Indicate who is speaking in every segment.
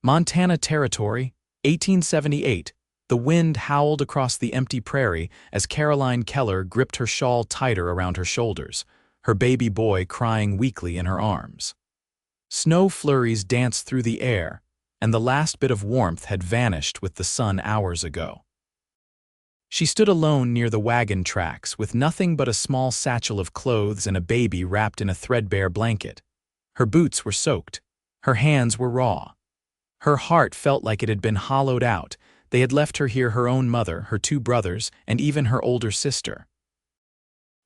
Speaker 1: Montana Territory, 1878. The wind howled across the empty prairie as Caroline Keller gripped her shawl tighter around her shoulders, her baby boy crying weakly in her arms. Snow flurries danced through the air, and the last bit of warmth had vanished with the sun hours ago. She stood alone near the wagon tracks with nothing but a small satchel of clothes and a baby wrapped in a threadbare blanket. Her boots were soaked. Her hands were raw. Her heart felt like it had been hollowed out. They had left her here, her own mother, her two brothers, and even her older sister.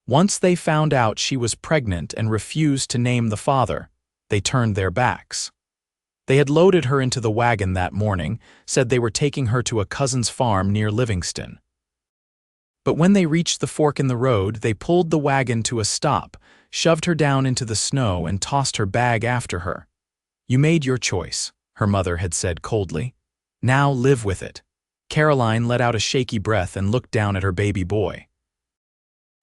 Speaker 1: Once they found out she was pregnant and refused to name the father, they turned their backs. They had loaded her into the wagon that morning, said they were taking her to a cousin's farm near Livingston. But when they reached the fork in the road, they pulled the wagon to a stop, shoved her down into the snow, and tossed her bag after her. "You made your choice," her mother had said coldly. "Now live with it." Caroline let out a shaky breath and looked down at her baby boy.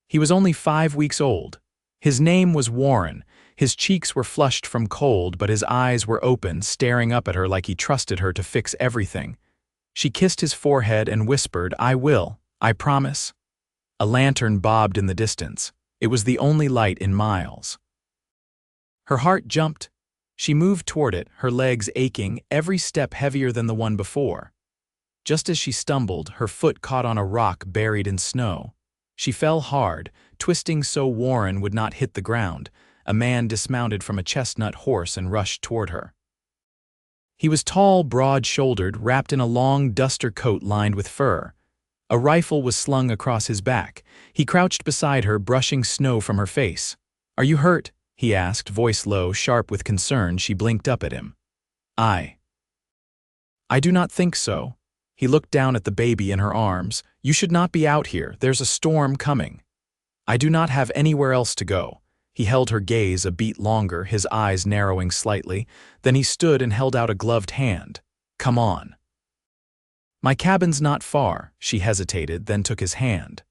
Speaker 1: He was only 5 weeks old. His name was Warren. His cheeks were flushed from cold, but his eyes were open, staring up at her like he trusted her to fix everything. She kissed his forehead and whispered, "I will. I promise." A lantern bobbed in the distance. It was the only light in miles. Her heart jumped. She moved toward it, her legs aching, every step heavier than the one before. Just as she stumbled, her foot caught on a rock buried in snow. She fell hard, twisting so Warren would not hit the ground. A man dismounted from a chestnut horse and rushed toward her. He was tall, broad-shouldered, wrapped in a long duster coat lined with fur. A rifle was slung across his back. He crouched beside her, brushing snow from her face. "Are you hurt?" he asked, voice low, sharp with concern. She blinked up at him. I do not think so." He looked down at the baby in her arms. "You should not be out here. There's a storm coming." "I do not have anywhere else to go." He held her gaze a beat longer, his eyes narrowing slightly. Then he stood and held out a gloved hand. "Come on." "My cabin's not far." She hesitated, then took his hand.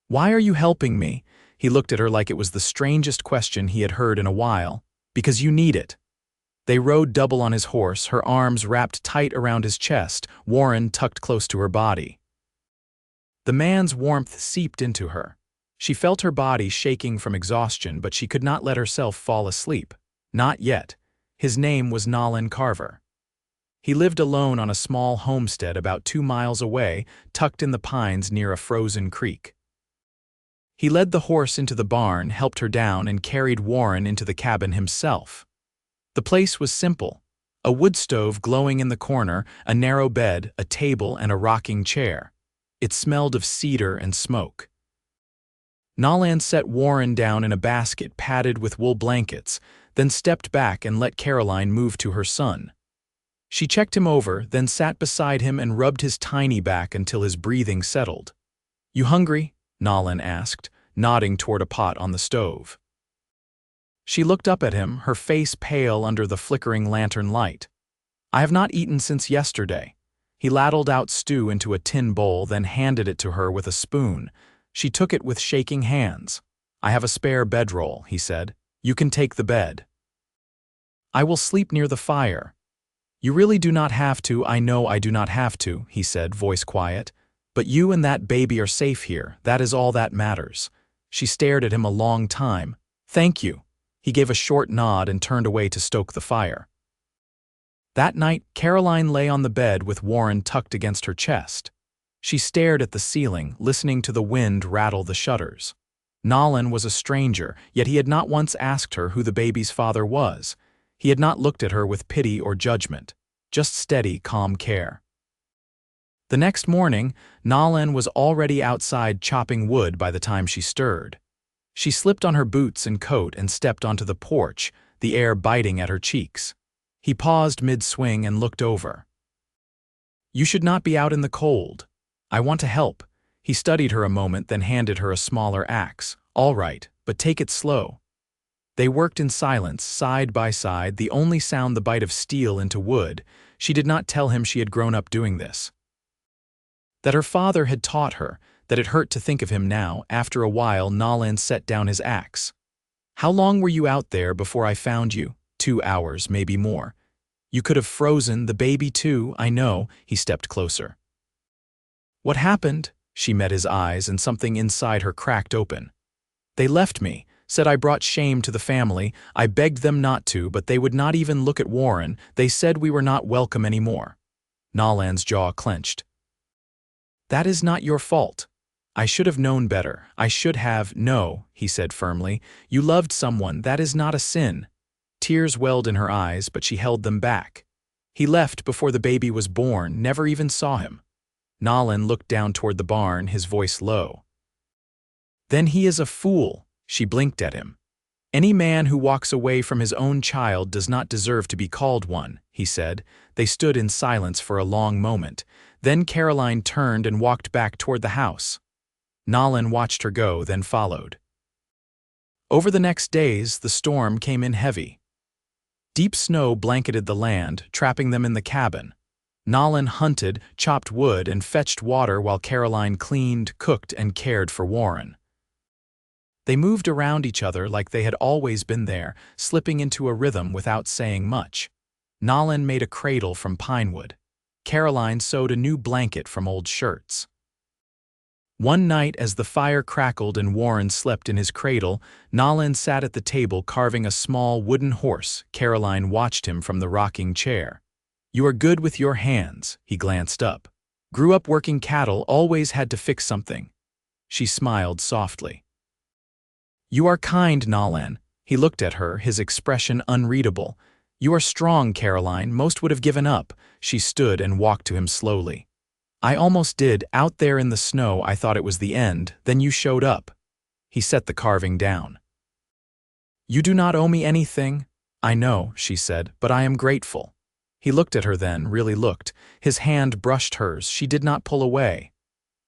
Speaker 1: "Why are you helping me?" He looked at her like it was the strangest question he had heard in a while. "Because you need it." They rode double on his horse, her arms wrapped tight around his chest, Warren tucked close to her body. The man's warmth seeped into her. She felt her body shaking from exhaustion, but she could not let herself fall asleep. Not yet. His name was Nolan Carver. He lived alone on a small homestead about 2 miles away, tucked in the pines near a frozen creek. He led the horse into the barn, helped her down, and carried Warren into the cabin himself. The place was simple. A wood stove glowing in the corner, a narrow bed, a table, and a rocking chair. It smelled of cedar and smoke. Nolan set Warren down in a basket padded with wool blankets, then stepped back and let Caroline move to her son. She checked him over, then sat beside him and rubbed his tiny back until his breathing settled. "You hungry?" Nolan asked, nodding toward a pot on the stove. She looked up at him, her face pale under the flickering lantern light. "I have not eaten since yesterday." He ladled out stew into a tin bowl, then handed it to her with a spoon. She took it with shaking hands. "I have a spare bedroll," he said. "You can take the bed." "I will sleep near the fire." "You really do not have to." "I know I do not have to," he said, voice quiet. "But you and that baby are safe here. That is all that matters." She stared at him a long time. "Thank you." He gave a short nod and turned away to stoke the fire. That night, Caroline lay on the bed with Warren tucked against her chest. She stared at the ceiling, listening to the wind rattle the shutters. Nolan was a stranger, yet he had not once asked her who the baby's father was. He had not looked at her with pity or judgment, just steady, calm care. The next morning, Nolan was already outside chopping wood by the time she stirred. She slipped on her boots and coat and stepped onto the porch, the air biting at her cheeks. He paused mid-swing and looked over. "You should not be out in the cold. I want to help." He studied her a moment, then handed her a smaller axe. "All right, but take it slow." They worked in silence, side by side, the only sound the bite of steel into wood. She did not tell him she had grown up doing this. That her father had taught her, that it hurt to think of him now. After a while, Nolan set down his axe. "How long were you out there before I found you?" 2 hours, maybe more. You could have frozen the baby too, I know." He stepped closer. "What happened?" She met his eyes and something inside her cracked open. "They left me, said I brought shame to the family. I begged them not to, but they would not even look at Warren. They said we were not welcome anymore." Nolan's jaw clenched. "That is not your fault. I should have known better. I should have—" "No," he said firmly. "You loved someone. That is not a sin." Tears welled in her eyes, but she held them back. "He left before the baby was born, never even saw him." Nolan looked down toward the barn, his voice low. "Then he is a fool." She blinked at him. "Any man who walks away from his own child does not deserve to be called one," he said. They stood in silence for a long moment. Then Caroline turned and walked back toward the house. Nolan watched her go, then followed. Over the next days, the storm came in heavy. Deep snow blanketed the land, trapping them in the cabin. Nolan hunted, chopped wood, and fetched water while Caroline cleaned, cooked, and cared for Warren. They moved around each other like they had always been there, slipping into a rhythm without saying much. Nolan made a cradle from pine wood. Caroline sewed a new blanket from old shirts. One night, as the fire crackled and Warren slept in his cradle, Nolan sat at the table carving a small wooden horse. Caroline watched him from the rocking chair. "You are good with your hands," he glanced up. "Grew up working cattle, always had to fix something." She smiled softly. "You are kind, Nolan." He looked at her, his expression unreadable. "You are strong, Caroline. Most would have given up." She stood and walked to him slowly. "I almost did. Out there in the snow, I thought it was the end. Then you showed up." He set the carving down. "You do not owe me anything." "I know," she said, "but I am grateful." He looked at her then, really looked. His hand brushed hers. She did not pull away.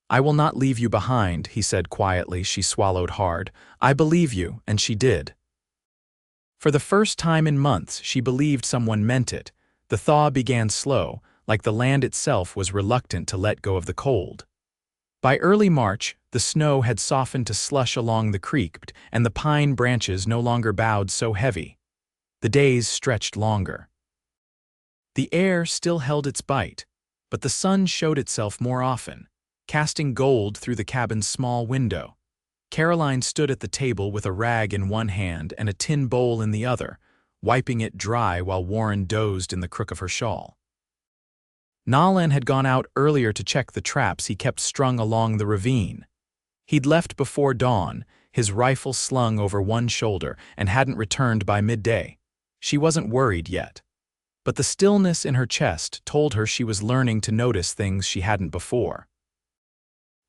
Speaker 1: "I will not leave you behind," he said quietly. She swallowed hard. "I believe you," and she did. For the first time in months, she believed someone meant it. The thaw began slow, like the land itself was reluctant to let go of the cold. By early March, the snow had softened to slush along the creek, and the pine branches no longer bowed so heavy. The days stretched longer. The air still held its bite, but the sun showed itself more often, casting gold through the cabin's small window. Caroline stood at the table with a rag in one hand and a tin bowl in the other, wiping it dry while Warren dozed in the crook of her shawl. Nolan had gone out earlier to check the traps he kept strung along the ravine. He'd left before dawn, his rifle slung over one shoulder, and hadn't returned by midday. She wasn't worried yet. But the stillness in her chest told her she was learning to notice things she hadn't before.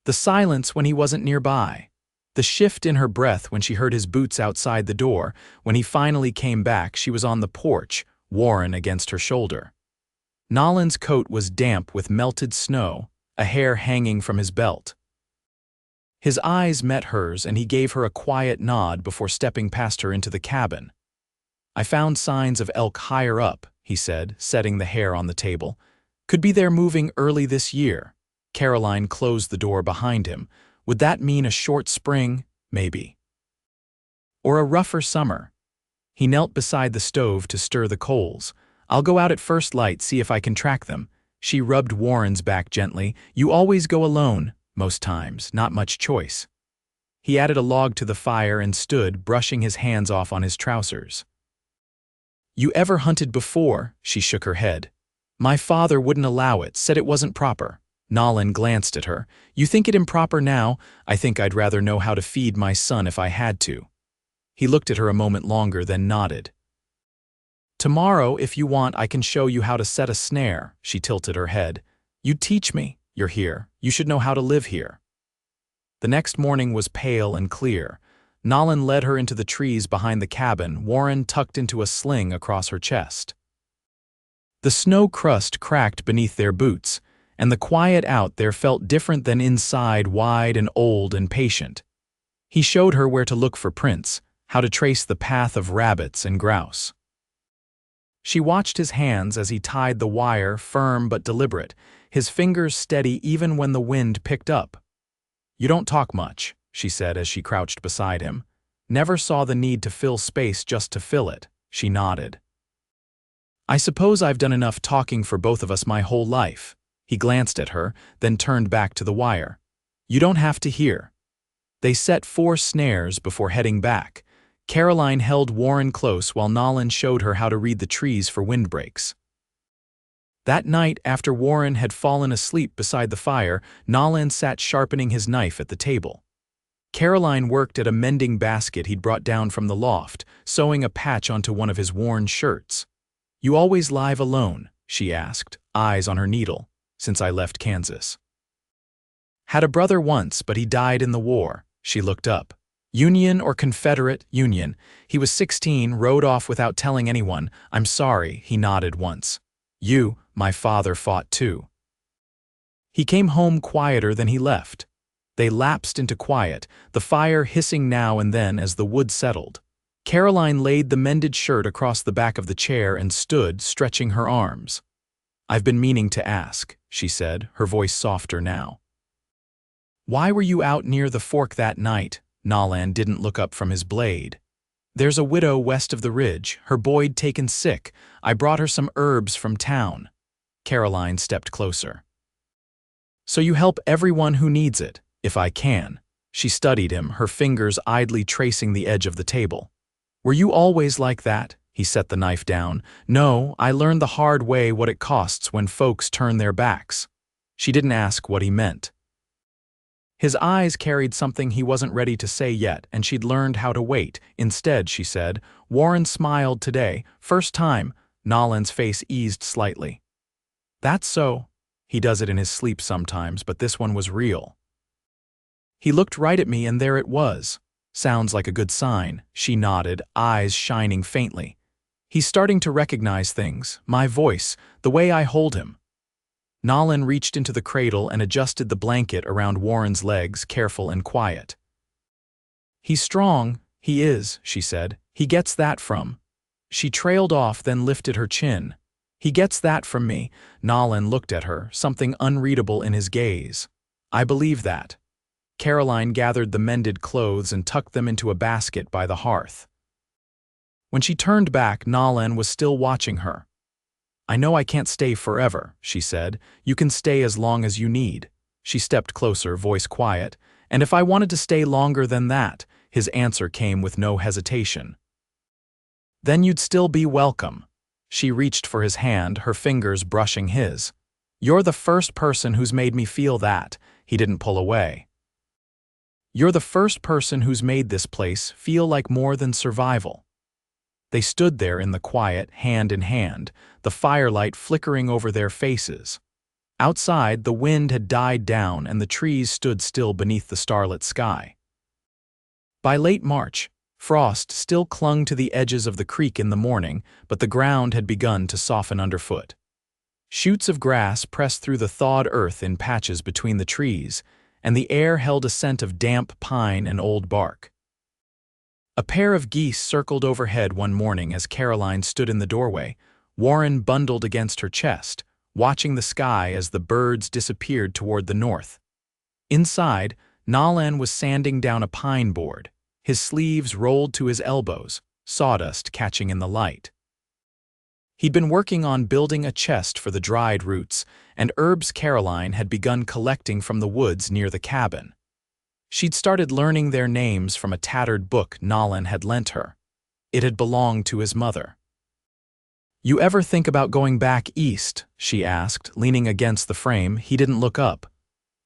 Speaker 1: The silence when he wasn't nearby. The shift in her breath when she heard his boots outside the door. When he finally came back, she was on the porch, Warren against her shoulder. Nolan's coat was damp with melted snow, a hair hanging from his belt. His eyes met hers and he gave her a quiet nod before stepping past her into the cabin. "I found signs of elk higher up," he said, setting the hair on the table. "Could be they're moving early this year." Caroline closed the door behind him. Would that mean a short spring? Maybe. Or a rougher summer? He knelt beside the stove to stir the coals. "I'll go out at first light, see if I can track them." She rubbed Warren's back gently. "You always go alone, most times, not much choice." He added a log to the fire and stood, brushing his hands off on his trousers. "You ever hunted before?" She shook her head. "My father wouldn't allow it, said it wasn't proper." Nolan glanced at her. "You think it improper now? I think I'd rather know how to feed my son if I had to." He looked at her a moment longer, then nodded. "Tomorrow, if you want, I can show you how to set a snare." She tilted her head. "You'd teach me. You're here. You should know how to live here." The next morning was pale and clear. Nolan led her into the trees behind the cabin, Warren tucked into a sling across her chest. The snow crust cracked beneath their boots, and the quiet out there felt different than inside, wide and old and patient. He showed her where to look for prints, how to trace the path of rabbits and grouse. She watched his hands as he tied the wire, firm but deliberate, his fingers steady even when the wind picked up. "You don't talk much," she said as she crouched beside him. "Never saw the need to fill space just to fill it." She nodded. I suppose I've done enough talking for both of us my whole life. He glanced at her, then turned back to the wire. You don't have to hear. They set 4 snares before heading back. Caroline held Warren close while Nolan showed her how to read the trees for windbreaks. That night, after Warren had fallen asleep beside the fire, Nolan sat sharpening his knife at the table. Caroline worked at a mending basket he'd brought down from the loft, sewing a patch onto one of his worn shirts. You always live alone? She asked, eyes on her needle. Since I left Kansas. Had a brother once, but he died in the war. She looked up. Union or Confederate? Union. He was 16, rode off without telling anyone. I'm sorry, he nodded once. My father fought too. He came home quieter than he left. They lapsed into quiet, the fire hissing now and then as the wood settled. Caroline laid the mended shirt across the back of the chair and stood, stretching her arms. I've been meaning to ask, she said, her voice softer now. Why were you out near the fork that night? Nolan didn't look up from his blade. There's a widow west of the ridge, her boy'd taken sick. I brought her some herbs from town. Caroline stepped closer. So you help everyone who needs it, if I can. She studied him, her fingers idly tracing the edge of the table. Were you always like that? He set the knife down. No, I learned the hard way what it costs when folks turn their backs. She didn't ask what he meant. His eyes carried something he wasn't ready to say yet, and she'd learned how to wait. Instead, she said, Warren smiled today. First time. Nolan's face eased slightly. That's so. He does it in his sleep sometimes, but this one was real. He looked right at me and there it was. Sounds like a good sign. She nodded, eyes shining faintly. He's starting to recognize things, my voice, the way I hold him. Nolan reached into the cradle and adjusted the blanket around Warren's legs, careful and quiet. He's strong, he is, she said. He gets that from. She trailed off, then lifted her chin. He gets that from me. Nolan looked at her, something unreadable in his gaze. I believe that. Caroline gathered the mended clothes and tucked them into a basket by the hearth. When she turned back, Nolan was still watching her. I know I can't stay forever, she said. You can stay as long as you need. She stepped closer, voice quiet. And if I wanted to stay longer than that, his answer came with no hesitation. Then you'd still be welcome. She reached for his hand, her fingers brushing his. You're the first person who's made me feel that. He didn't pull away. You're the first person who's made this place feel like more than survival. They stood there in the quiet, hand in hand, the firelight flickering over their faces. Outside, the wind had died down and the trees stood still beneath the starlit sky. By late March, frost still clung to the edges of the creek in the morning, but the ground had begun to soften underfoot. Shoots of grass pressed through the thawed earth in patches between the trees, and the air held a scent of damp pine and old bark. A pair of geese circled overhead one morning as Caroline stood in the doorway, Warren bundled against her chest, watching the sky as the birds disappeared toward the north. Inside, Nolan was sanding down a pine board, his sleeves rolled to his elbows, sawdust catching in the light. He'd been working on building a chest for the dried roots, and herbs Caroline had begun collecting from the woods near the cabin. She'd started learning their names from a tattered book Nolan had lent her. It had belonged to his mother. You ever think about going back east? She asked, leaning against the frame. He didn't look up.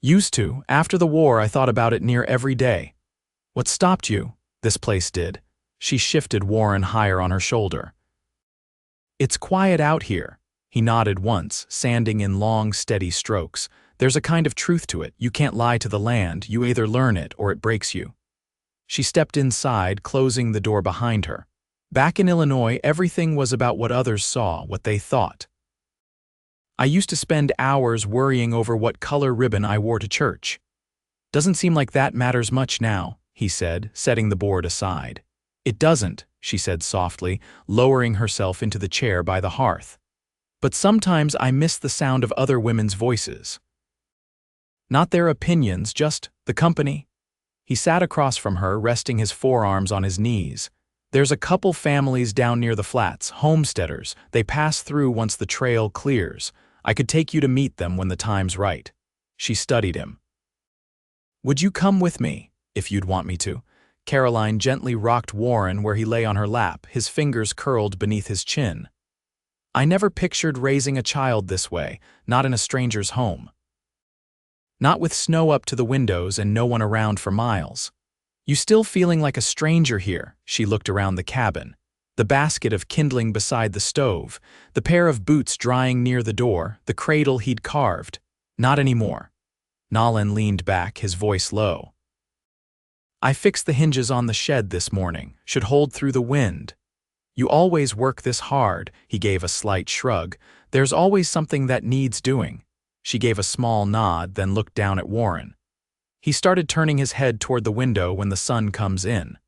Speaker 1: Used to. After the war, I thought about it near every day. What stopped you? This place did. She shifted Warren higher on her shoulder. It's quiet out here. He nodded once, sanding in long, steady strokes. There's a kind of truth to it. You can't lie to the land. You either learn it or it breaks you. She stepped inside, closing the door behind her. Back in Illinois, everything was about what others saw, what they thought. I used to spend hours worrying over what color ribbon I wore to church. Doesn't seem like that matters much now, he said, setting the board aside. It doesn't, she said softly, lowering herself into the chair by the hearth. But sometimes I miss the sound of other women's voices. Not their opinions, just the company. He sat across from her, resting his forearms on his knees. There's a couple families down near the flats, homesteaders. They pass through once the trail clears. I could take you to meet them when the time's right." She studied him. "Would you come with me, if you'd want me to?" Caroline gently rocked Warren where he lay on her lap, his fingers curled beneath his chin. "I never pictured raising a child this way, not in a stranger's home. Not with snow up to the windows and no one around for miles. You still feeling like a stranger here?" She looked around the cabin. The basket of kindling beside the stove, the pair of boots drying near the door, the cradle he'd carved. "Not anymore." Nolan leaned back, his voice low. "I fixed the hinges on the shed this morning. Should hold through the wind." "You always work this hard," he gave a slight shrug. "There's always something that needs doing." She gave a small nod, then looked down at Warren. He started turning his head toward the window when the sun comes in.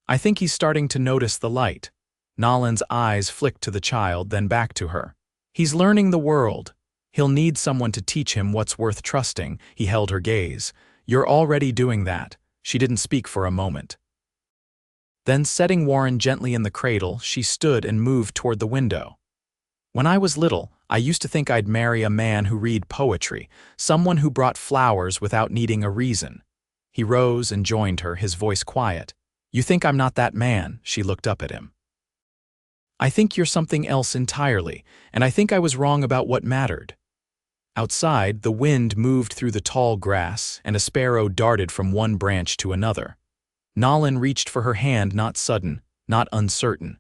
Speaker 1: "I think he's starting to notice the light." Nolan's eyes flicked to the child, then back to her. "He's learning the world. He'll need someone to teach him what's worth trusting." He held her gaze. "You're already doing that." She didn't speak for a moment. Then, setting Warren gently in the cradle, she stood and moved toward the window. "When I was little, I used to think I'd marry a man who read poetry, someone who brought flowers without needing a reason." He rose and joined her, his voice quiet. "You think I'm not that man?" She looked up at him. "I think you're something else entirely, and I think I was wrong about what mattered." Outside, the wind moved through the tall grass, and a sparrow darted from one branch to another. Nolan reached for her hand, not sudden, not uncertain.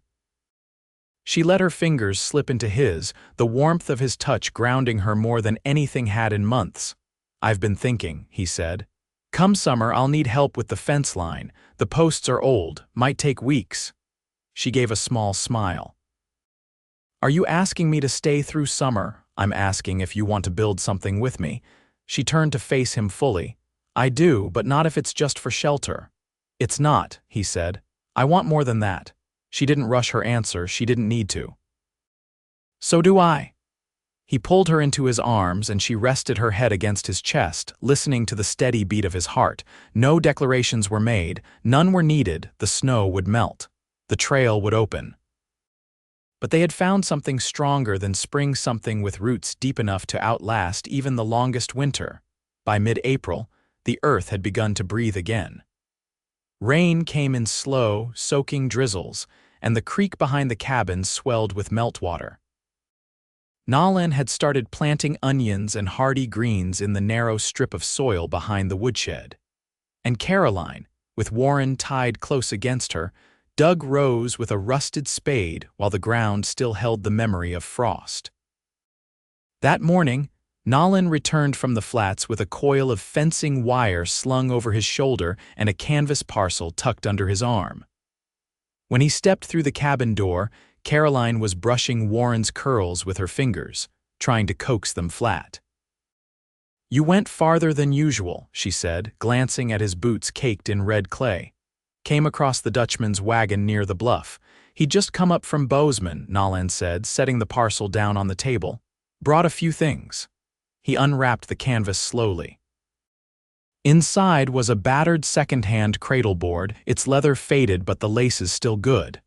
Speaker 1: She let her fingers slip into his, the warmth of his touch grounding her more than anything had in months. "I've been thinking," he said. "Come summer, I'll need help with the fence line. The posts are old, might take weeks." She gave a small smile. "Are you asking me to stay through summer?" "I'm asking if you want to build something with me." She turned to face him fully. "I do, but not if it's just for shelter." "It's not," he said. "I want more than that." She didn't rush her answer, she didn't need to. "So do I." He pulled her into his arms and she rested her head against his chest, listening to the steady beat of his heart. No declarations were made, none were needed. The snow would melt. The trail would open. But they had found something stronger than spring, something with roots deep enough to outlast even the longest winter. By mid-April, the earth had begun to breathe again. Rain came in slow, soaking drizzles, and the creek behind the cabin swelled with meltwater. Nolan had started planting onions and hardy greens in the narrow strip of soil behind the woodshed. And Caroline, with Warren tied close against her, dug rows with a rusted spade while the ground still held the memory of frost. That morning, Nolan returned from the flats with a coil of fencing wire slung over his shoulder and a canvas parcel tucked under his arm. When he stepped through the cabin door, Caroline was brushing Warren's curls with her fingers, trying to coax them flat. "You went farther than usual," she said, glancing at his boots caked in red clay. "Came across the Dutchman's wagon near the bluff. He'd just come up from Bozeman," Nolan said, setting the parcel down on the table. "Brought a few things." He unwrapped the canvas slowly. Inside was a battered second-hand cradle board, its leather faded but the laces still good.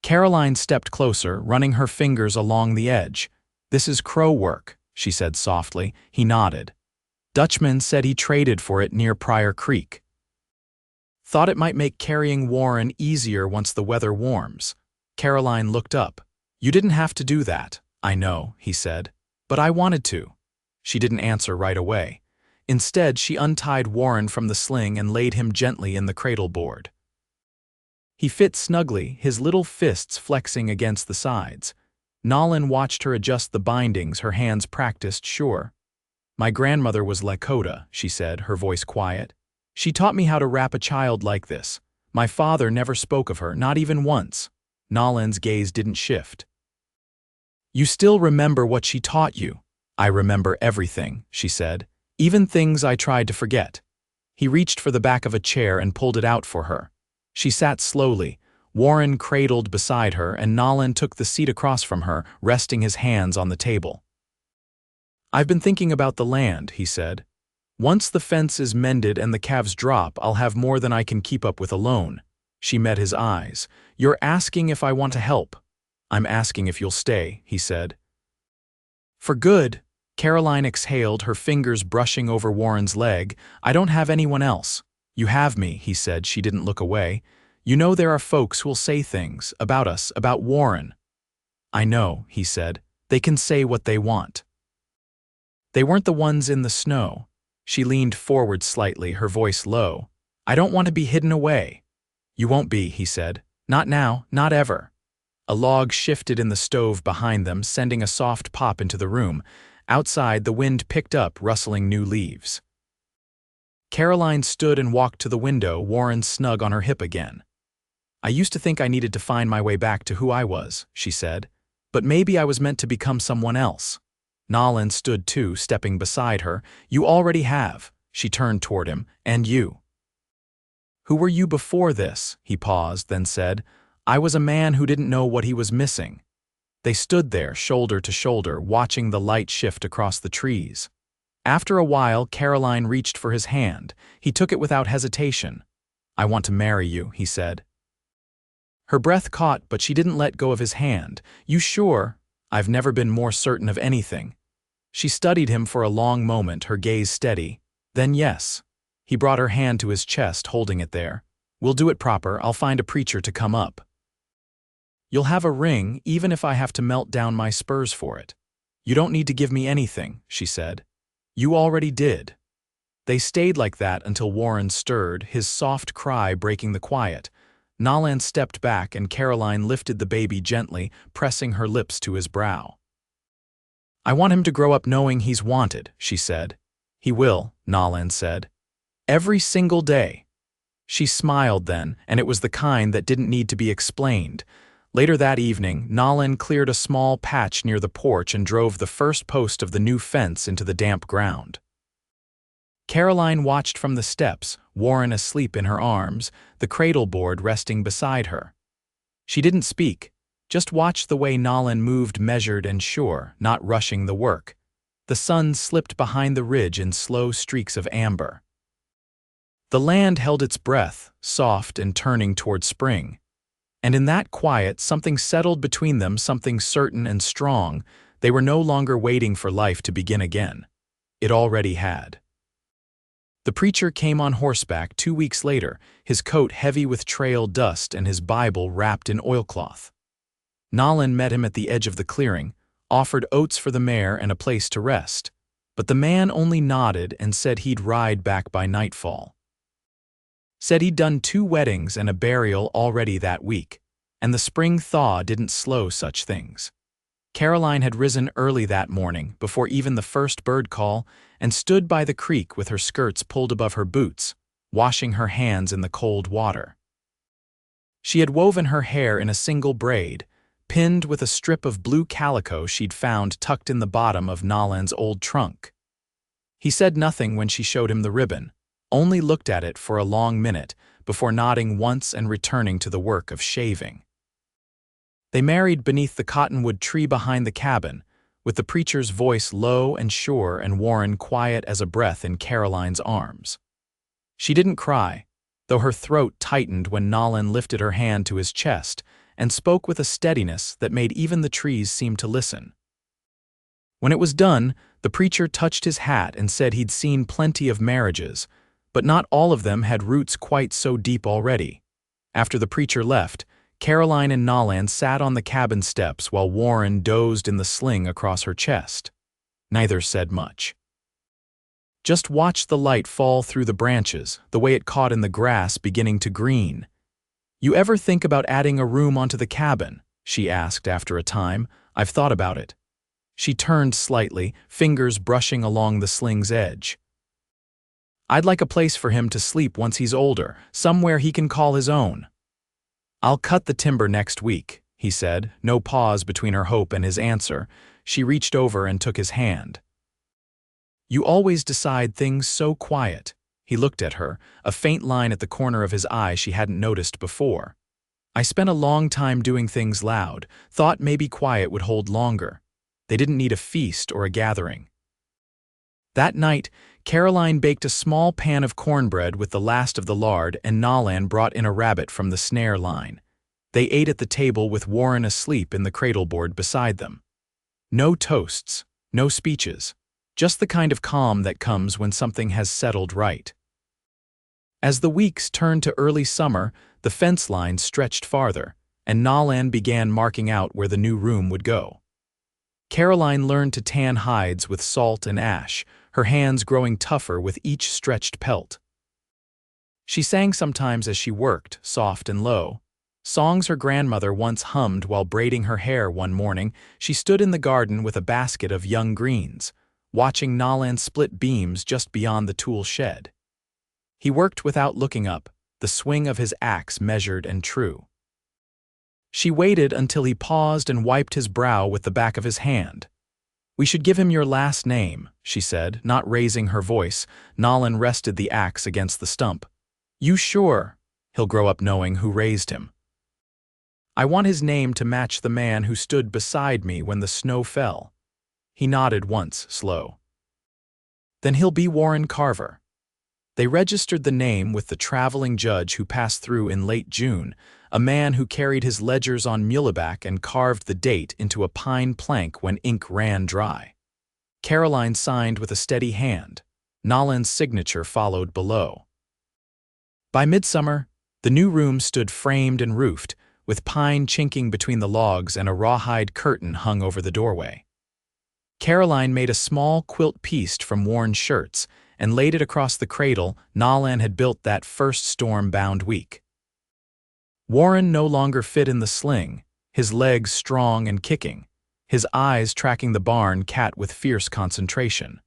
Speaker 1: Caroline stepped closer, running her fingers along the edge. "This is crow work," she said softly. He nodded. "Dutchman said he traded for it near Pryor Creek. Thought it might make carrying Warren easier once the weather warms." Caroline looked up. "You didn't have to do that." "I know," he said. "But I wanted to." She didn't answer right away. Instead, she untied Warren from the sling and laid him gently in the cradle board. He fit snugly, his little fists flexing against the sides. Nolan watched her adjust the bindings, her hands practiced sure. "My grandmother was Lakota," she said, her voice quiet. "She taught me how to wrap a child like this. My father never spoke of her, not even once." Nolan's gaze didn't shift. "You still remember what she taught you?" "I remember everything," she said, "even things I tried to forget." He reached for the back of a chair and pulled it out for her. She sat slowly, Warren cradled beside her, and Nolan took the seat across from her, resting his hands on the table. "I've been thinking about the land," he said. "Once the fence is mended and the calves drop, I'll have more than I can keep up with alone." She met his eyes. "You're asking if I want to help." "I'm asking if you'll stay," he said. "For good." Caroline exhaled, her fingers brushing over Warren's leg. "I don't have anyone else." "You have me," he said. She didn't look away. "You know there are folks who'll say things about us, about Warren." "I know," he said. "They can say what they want." They weren't the ones in the snow. She leaned forward slightly, her voice low. "I don't want to be hidden away." "You won't be," he said. "Not now, not ever." A log shifted in the stove behind them, sending a soft pop into the room. Outside, the wind picked up, rustling new leaves. Caroline stood and walked to the window, Warren snug on her hip again. "I used to think I needed to find my way back to who I was," she said. "But maybe I was meant to become someone else." Nolan stood too, stepping beside her. "You already have." She turned toward him. "And you." "Who were you before this?" He paused, then said, "I was a man who didn't know what he was missing." They stood there, shoulder to shoulder, watching the light shift across the trees. After a while, Caroline reached for his hand. He took it without hesitation. "I want to marry you," he said. Her breath caught, but she didn't let go of his hand. "You sure?" "I've never been more certain of anything." She studied him for a long moment, her gaze steady. "Then yes." He brought her hand to his chest, holding it there. "We'll do it proper. I'll find a preacher to come up." "You'll have a ring, even if I have to melt down my spurs for it." "You don't need to give me anything," she said. "You already did." They stayed like that until Warren stirred, his soft cry breaking the quiet. Nolan stepped back and Caroline lifted the baby gently, pressing her lips to his brow. "I want him to grow up knowing he's wanted," she said. "He will," Nolan said. "Every single day." She smiled then, and it was the kind that didn't need to be explained. Later that evening, Nolan cleared a small patch near the porch and drove the first post of the new fence into the damp ground. Caroline watched from the steps, Warren asleep in her arms, the cradle board resting beside her. She didn't speak, just watched the way Nolan moved measured and sure, not rushing the work. The sun slipped behind the ridge in slow streaks of amber. The land held its breath, soft and turning toward spring. And in that quiet, something settled between them, something certain and strong. They were no longer waiting for life to begin again. It already had. The preacher came on horseback 2 weeks later, his coat heavy with trail dust and his Bible wrapped in oilcloth. Nolan met him at the edge of the clearing, offered oats for the mare and a place to rest. But the man only nodded and said he'd ride back by nightfall. Said he'd done 2 weddings and a burial already that week, and the spring thaw didn't slow such things. Caroline had risen early that morning, before even the first bird call, and stood by the creek with her skirts pulled above her boots, washing her hands in the cold water. She had woven her hair in a single braid, pinned with a strip of blue calico she'd found tucked in the bottom of Nolan's old trunk. He said nothing when she showed him the ribbon, only looked at it for a long minute before nodding once and returning to the work of shaving. They married beneath the cottonwood tree behind the cabin, with the preacher's voice low and sure and Warren quiet as a breath in Caroline's arms. She didn't cry, though her throat tightened when Nolan lifted her hand to his chest and spoke with a steadiness that made even the trees seem to listen. When it was done, the preacher touched his hat and said he'd seen plenty of marriages, but not all of them had roots quite so deep already. After the preacher left, Caroline and Nolan sat on the cabin steps while Warren dozed in the sling across her chest. Neither said much. Just watched the light fall through the branches, the way it caught in the grass beginning to green. "You ever think about adding a room onto the cabin?" she asked after a time. "I've thought about it." She turned slightly, fingers brushing along the sling's edge. "I'd like a place for him to sleep once he's older, somewhere he can call his own." "I'll cut the timber next week," he said, no pause between her hope and his answer. She reached over and took his hand. "You always decide things so quiet." He looked at her, a faint line at the corner of his eye she hadn't noticed before. "I spent a long time doing things loud, thought maybe quiet would hold longer. They didn't need a feast or a gathering." That night, Caroline baked a small pan of cornbread with the last of the lard, and Nolan brought in a rabbit from the snare line. They ate at the table with Warren asleep in the cradleboard beside them. No toasts, no speeches, just the kind of calm that comes when something has settled right. As the weeks turned to early summer, the fence line stretched farther, and Nolan began marking out where the new room would go. Caroline learned to tan hides with salt and ash, her hands growing tougher with each stretched pelt. She sang sometimes as she worked, soft and low. Songs her grandmother once hummed while braiding her hair one morning. She stood in the garden with a basket of young greens, watching Nolan split beams just beyond the tool shed. He worked without looking up, the swing of his axe measured and true. She waited until he paused and wiped his brow with the back of his hand. "We should give him your last name," she said, not raising her voice. Nolan rested the axe against the stump. "You sure? He'll grow up knowing who raised him." "I want his name to match the man who stood beside me when the snow fell." He nodded once, slow. "Then he'll be Warren Carver." They registered the name with the traveling judge who passed through in late June, a man who carried his ledgers on muleback and carved the date into a pine plank when ink ran dry. Caroline signed with a steady hand. Nolan's signature followed below. By midsummer, the new room stood framed and roofed, with pine chinking between the logs and a rawhide curtain hung over the doorway. Caroline made a small quilt piece from worn shirts and laid it across the cradle Nolan had built that first storm-bound week. Warren no longer fit in the sling, his legs strong and kicking, his eyes tracking the barn cat with fierce concentration.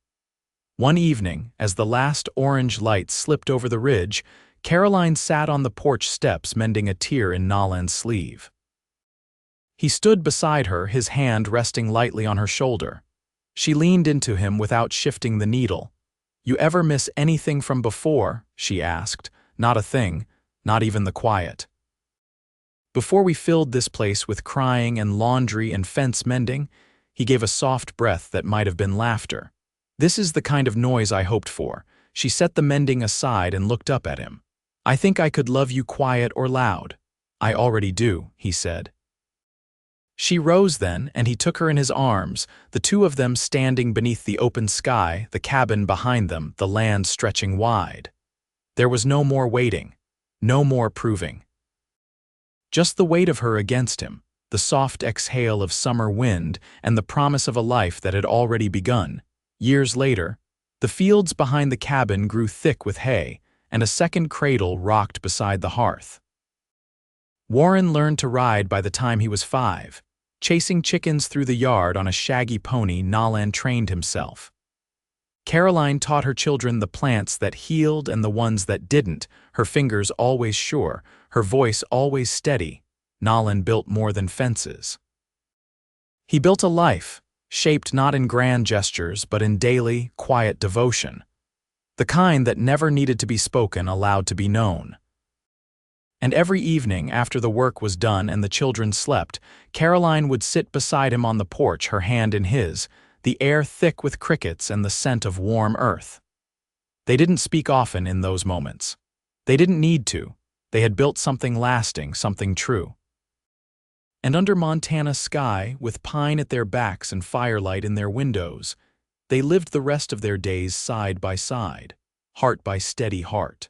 Speaker 1: One evening, as the last orange light slipped over the ridge, Caroline sat on the porch steps mending a tear in Nolan's sleeve. He stood beside her, his hand resting lightly on her shoulder. She leaned into him without shifting the needle. "You ever miss anything from before?" she asked. "Not a thing, not even the quiet." Before we filled this place with crying and laundry and fence mending, he gave a soft breath that might have been laughter. "This is the kind of noise I hoped for." She set the mending aside and looked up at him. "I think I could love you quiet or loud." "I already do," he said. She rose then, and he took her in his arms, the two of them standing beneath the open sky, the cabin behind them, the land stretching wide. There was no more waiting, no more proving. Just the weight of her against him, the soft exhale of summer wind, and the promise of a life that had already begun. Years later, the fields behind the cabin grew thick with hay, and a second cradle rocked beside the hearth. Warren learned to ride by the time he was 5. Chasing chickens through the yard on a shaggy pony, Nolan trained himself. Caroline taught her children the plants that healed and the ones that didn't, her fingers always sure, her voice always steady. Nolan built more than fences. He built a life, shaped not in grand gestures but in daily, quiet devotion. The kind that never needed to be spoken, allowed to be known. And every evening, after the work was done and the children slept, Caroline would sit beside him on the porch, her hand in his, the air thick with crickets and the scent of warm earth. They didn't speak often in those moments. They didn't need to. They had built something lasting, something true. And under Montana sky, with pine at their backs and firelight in their windows, they lived the rest of their days side by side, heart by steady heart.